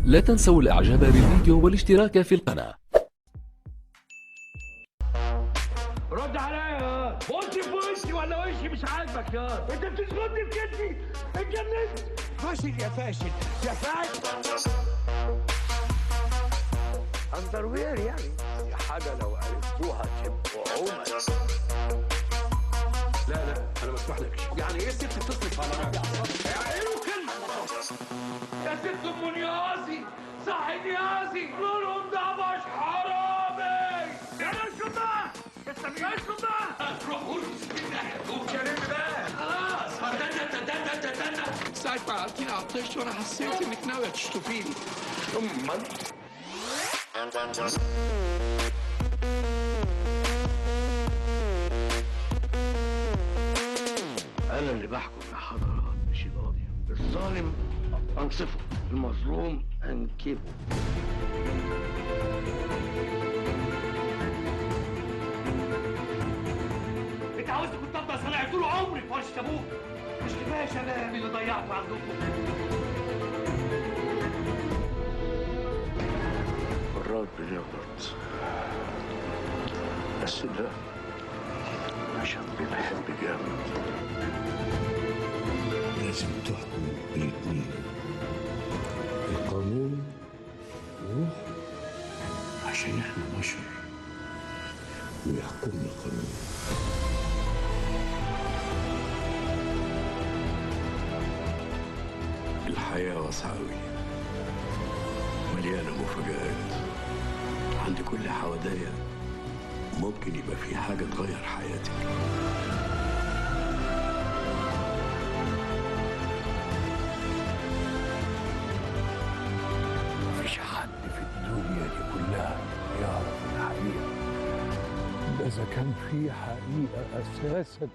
لا تنسوا الاعجاب بالفيديو والاشتراك في القناة. رد عليا، بص في وشي ولا وشي مش عاجبك يا انت بتشغلني في كتفي، اتجننت. فاشل يا فاشل يا فاشل. اندروير يعني دي حاجه لو عرفتوها تبقوا عملاء. لا انا ما اسمحلكش. يعني ايه ست تصرف على راجل؟ يعني له كلمه يا ست ام نيازي، صح نيازي، لونهم ده مش حرامي. يا مشكور بقى انت مشكور بقى. روح قول بسم الله، قول يا رب بقى خلاص. استنى ساعة ما قعدتيني عطشت وانا حسيت انك ناوية تشطفيني. امال أنا اللي بحكم يا حضرات مش القاضي. الظالم أنصفه، المظلوم أنكبه. أنت عاوزني كنت أفضل صناعي طول عمري في ورشة أبوك؟ مش كفاية شباب اللي ضيعته عندكم؟ مرات بنغلط، بس ده عشان بنحب جامد. لازم تحكم بالاتنين، القانون وروح، عشان احنا بشر ويحكمنا القانون. الحياة واسعة أوي، مليانة مفاجآت. عند كل حوادية ممكن يبقى في حاجة تغير حياتك. مفيش حد في الدنيا دي كلها يعرف الحقيقة، ده إذا كان في حقيقة أساساً.